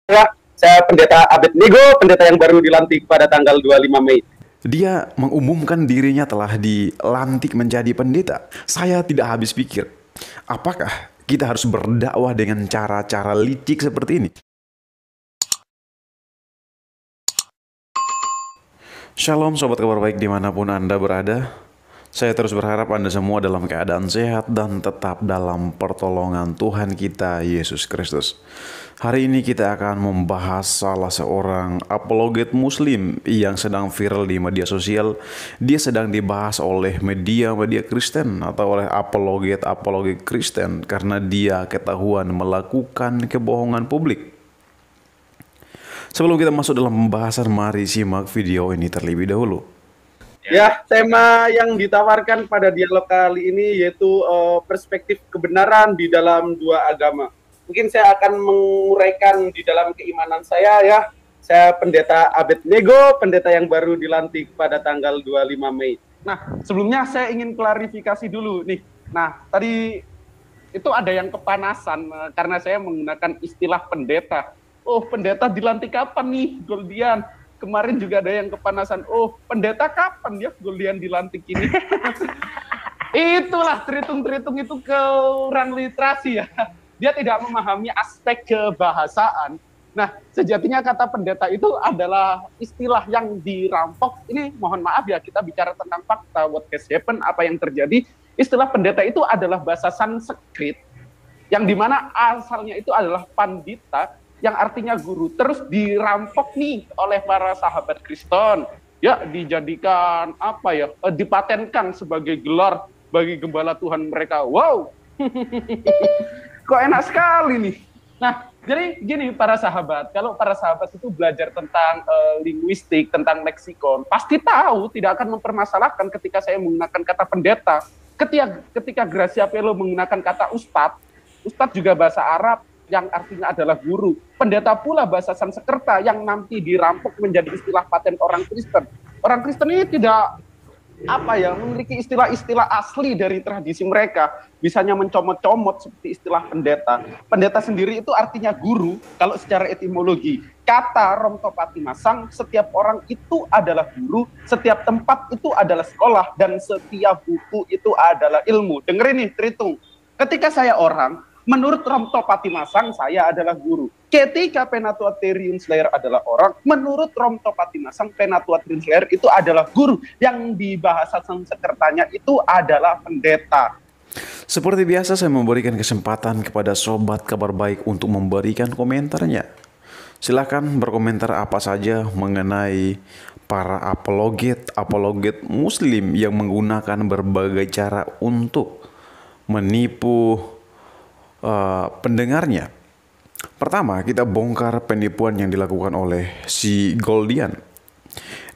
Ya, saya Pendeta Abednego, pendeta yang baru dilantik pada tanggal 25 Mei. Dia mengumumkan dirinya telah dilantik menjadi pendeta. Saya tidak habis pikir, apakah kita harus berdakwah dengan cara-cara licik seperti ini? Shalom sobat kabar baik dimanapun Anda berada. Saya terus berharap Anda semua dalam keadaan sehat dan tetap dalam pertolongan Tuhan kita Yesus Kristus. Hari ini kita akan membahas salah seorang apologet muslim yang sedang viral di media sosial. Dia sedang dibahas oleh media-media Kristen atau oleh apologet Kristen karena dia ketahuan melakukan kebohongan publik. Sebelum kita masuk dalam pembahasan, mari simak video ini terlebih dahulu. Ya, tema yang ditawarkan pada dialog kali ini yaitu perspektif kebenaran di dalam dua agama. Mungkin saya akan menguraikan di dalam keimanan saya ya. Saya Pendeta Abednego, pendeta yang baru dilantik pada tanggal 25 Mei. Nah, sebelumnya saya ingin klarifikasi dulu nih. Nah, tadi itu ada yang kepanasan karena saya menggunakan istilah pendeta. Oh, pendeta dilantik kapan nih, Goldian? Kemarin juga ada yang kepanasan. Oh, pendeta kapan ya Goldian dilantik ini? Itulah teritung-teritung itu kurang literasi ya. Dia tidak memahami aspek kebahasaan. Nah, sejatinya kata pendeta itu adalah istilah yang dirampok. Ini mohon maaf ya, kita bicara tentang fakta, what has happened, apa yang terjadi. Istilah pendeta itu adalah bahasa Sanskrit, yang dimana asalnya itu adalah pandita, yang artinya guru, terus dirampok nih oleh para sahabat Kristen, ya dijadikan apa ya, dipatenkan sebagai gelar bagi gembala Tuhan mereka. Wow, kok enak sekali nih. Nah, jadi gini para sahabat, kalau para sahabat itu belajar tentang linguistik, tentang leksikon, pasti tahu tidak akan mempermasalahkan ketika saya menggunakan kata pendeta. Ketika Gracia Pelo menggunakan kata ustadz, ustadz juga bahasa Arab, yang artinya adalah guru. Pendeta pula bahasa Sanskerta yang nanti dirampok menjadi istilah paten orang Kristen. Orang Kristen ini tidak memiliki istilah-istilah asli dari tradisi mereka. Bisanya mencomot-comot seperti istilah pendeta. Pendeta sendiri itu artinya guru kalau secara etimologi. Kata Romtopati Masang, setiap orang itu adalah guru, setiap tempat itu adalah sekolah, dan setiap buku itu adalah ilmu. Dengerin nih, terhitung. Ketika saya orang, menurut Romtopati Masang, saya adalah guru. Ketika Penatua Teriun Slayer adalah orang, menurut Romtopati Masang, Penatua Teriun Slayer itu adalah guru. Yang di bahasa Sanskertanya itu adalah pendeta. Seperti biasa, saya memberikan kesempatan kepada sobat kabar baik untuk memberikan komentarnya. Silakan berkomentar apa saja mengenai para apologet muslim yang menggunakan berbagai cara untuk menipu pendengarnya. Pertama, kita bongkar penipuan yang dilakukan oleh si Goldian.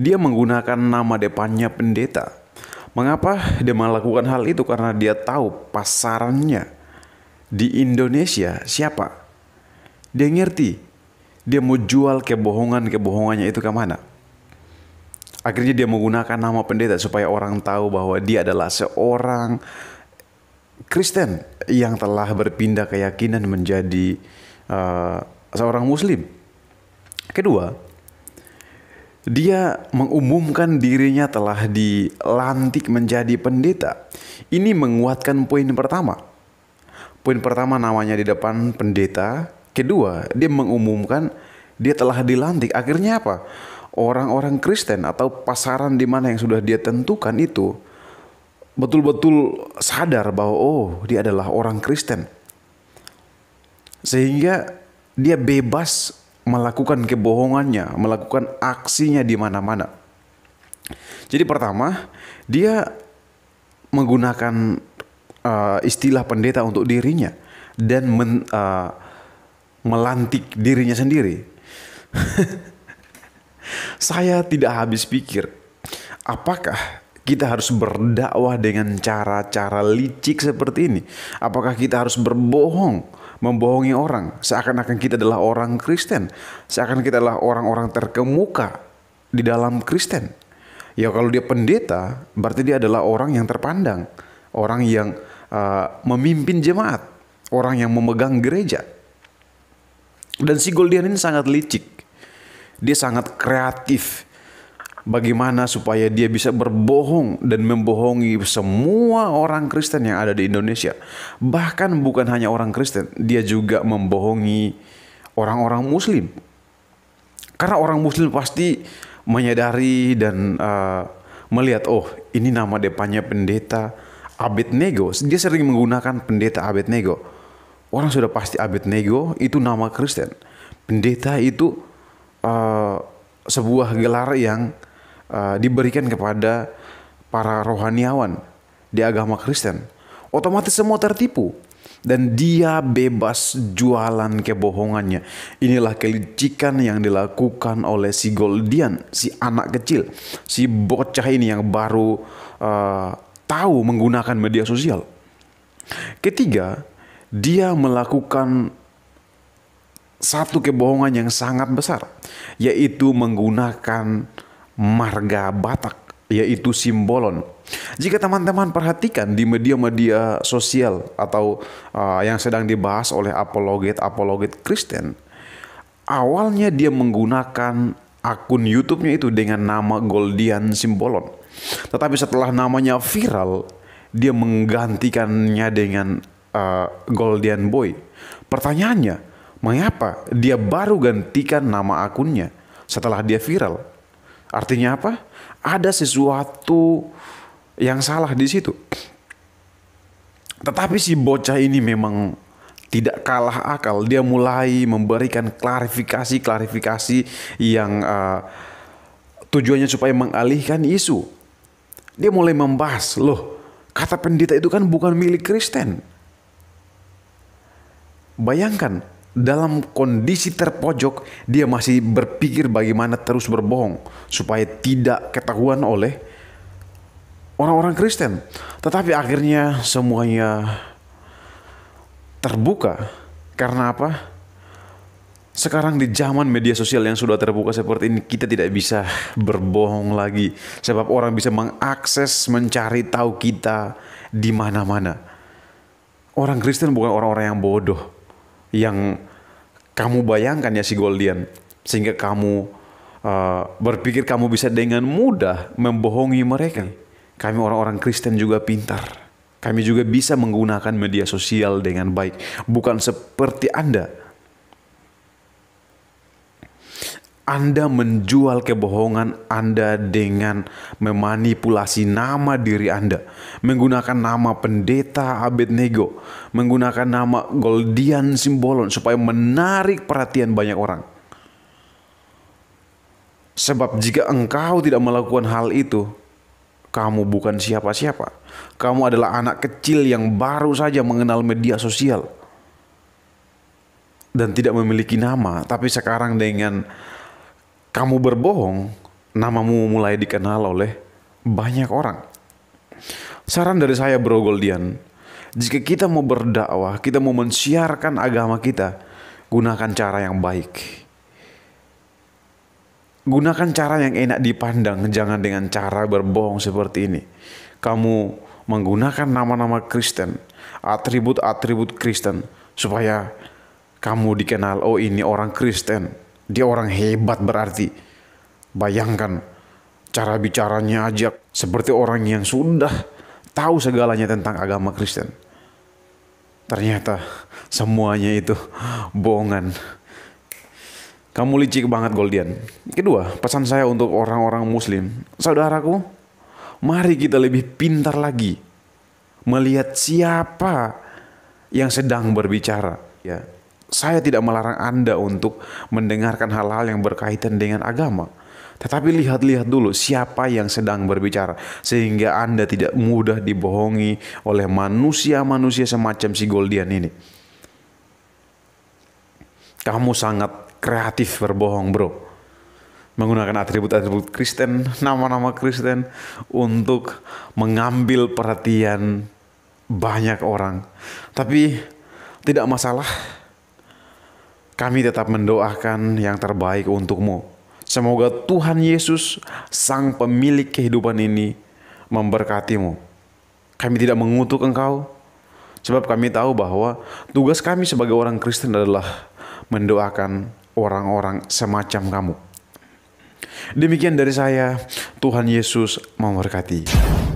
Dia menggunakan nama depannya pendeta. Mengapa dia melakukan hal itu? Karena dia tahu pasarannya di Indonesia siapa. Dia ngerti dia mau jual kebohongannya itu ke mana. Akhirnya dia menggunakan nama pendeta supaya orang tahu bahwa dia adalah seorang Kristen yang telah berpindah keyakinan menjadi seorang Muslim. Kedua, dia mengumumkan dirinya telah dilantik menjadi pendeta. Ini menguatkan poin pertama. Poin pertama namanya di depan pendeta. Kedua, dia mengumumkan dia telah dilantik. Akhirnya apa? Orang-orang Kristen atau pasaran di mana yang sudah dia tentukan itu betul-betul sadar bahwa dia adalah orang Kristen. Sehingga dia bebas melakukan kebohongannya, melakukan aksinya di mana-mana. Jadi pertama, dia menggunakan istilah pendeta untuk dirinya dan melantik dirinya sendiri. Saya tidak habis pikir, apakah kita harus berdakwah dengan cara-cara licik seperti ini? Apakah kita harus berbohong, membohongi orang, seakan-akan kita adalah orang Kristen, seakan kita adalah orang-orang terkemuka di dalam Kristen? Ya kalau dia pendeta, berarti dia adalah orang yang terpandang, orang yang memimpin jemaat, orang yang memegang gereja. Dan si Goldian ini sangat licik. Dia sangat kreatif. Bagaimana supaya dia bisa berbohong dan membohongi semua orang Kristen yang ada di Indonesia. Bahkan bukan hanya orang Kristen, dia juga membohongi orang-orang Muslim. Karena orang Muslim pasti menyadari dan melihat, oh ini nama depannya pendeta Abednego. Dia sering menggunakan pendeta Abednego. Orang sudah pasti Abednego itu nama Kristen. Pendeta itu sebuah gelar yang diberikan kepada para rohaniawan di agama Kristen. Otomatis semua tertipu. Dan dia bebas jualan kebohongannya. Inilah kelicikan yang dilakukan oleh si Goldian, si anak kecil, si bocah ini yang baru tahu menggunakan media sosial. Ketiga, dia melakukan satu kebohongan yang sangat besar, yaitu menggunakan marga Batak, yaitu simbolon. Jika teman-teman perhatikan di media-media sosial atau yang sedang dibahas oleh apologet Kristen, awalnya dia menggunakan akun YouTube-nya itu dengan nama Goldian Simbolon. Tetapi setelah namanya viral, dia menggantikannya dengan Goldian Boy. Pertanyaannya, mengapa dia baru gantikan nama akunnya setelah dia viral? Artinya apa? Ada sesuatu yang salah di situ. Tetapi si bocah ini memang tidak kalah akal. Dia mulai memberikan klarifikasi yang tujuannya supaya mengalihkan isu. Dia mulai membahas, loh, kata pendeta itu kan bukan milik Kristen. Bayangkan, dalam kondisi terpojok, dia masih berpikir bagaimana terus berbohong supaya tidak ketahuan oleh orang-orang Kristen. Tetapi akhirnya semuanya terbuka. Karena apa? Sekarang di zaman media sosial yang sudah terbuka seperti ini, kita tidak bisa berbohong lagi. Sebab orang bisa mengakses, mencari tahu kita di mana-mana. Orang Kristen bukan orang-orang yang bodoh, yang kamu bayangkan ya si Goldian, sehingga kamu berpikir kamu bisa dengan mudah membohongi mereka. Kami orang-orang Kristen juga pintar. Kami juga bisa menggunakan media sosial dengan baik. Bukan seperti Anda. Anda menjual kebohongan Anda dengan memanipulasi nama diri Anda. Menggunakan nama pendeta Abednego. Menggunakan nama Goldian Simbolon supaya menarik perhatian banyak orang. Sebab jika engkau tidak melakukan hal itu, kamu bukan siapa-siapa. Kamu adalah anak kecil yang baru saja mengenal media sosial. Dan tidak memiliki nama. Tapi sekarang dengan kamu berbohong, namamu mulai dikenal oleh banyak orang. Saran dari saya Bro Goldian, jika kita mau berdakwah, kita mau mensiarkan agama kita, gunakan cara yang baik. Gunakan cara yang enak dipandang, jangan dengan cara berbohong seperti ini. Kamu menggunakan nama-nama Kristen, atribut-atribut Kristen, supaya kamu dikenal, oh ini orang Kristen, dia orang hebat berarti. Bayangkan, cara bicaranya aja seperti orang yang sudah tahu segalanya tentang agama Kristen. Ternyata semuanya itu bohongan. Kamu licik banget Goldian. Kedua, pesan saya untuk orang-orang Muslim, saudaraku, mari kita lebih pintar lagi melihat siapa yang sedang berbicara. Ya, saya tidak melarang Anda untuk mendengarkan hal-hal yang berkaitan dengan agama. Tetapi lihat-lihat dulu siapa yang sedang berbicara, sehingga Anda tidak mudah dibohongi oleh manusia-manusia semacam si Goldian ini. Kamu sangat kreatif berbohong bro. Menggunakan atribut-atribut Kristen, nama-nama Kristen untuk mengambil perhatian banyak orang. Tapi tidak masalah. Kami tetap mendoakan yang terbaik untukmu. Semoga Tuhan Yesus, Sang Pemilik kehidupan ini, memberkatimu. Kami tidak mengutuk engkau, sebab kami tahu bahwa tugas kami sebagai orang Kristen adalah mendoakan orang-orang semacam kamu. Demikian dari saya, Tuhan Yesus memberkati.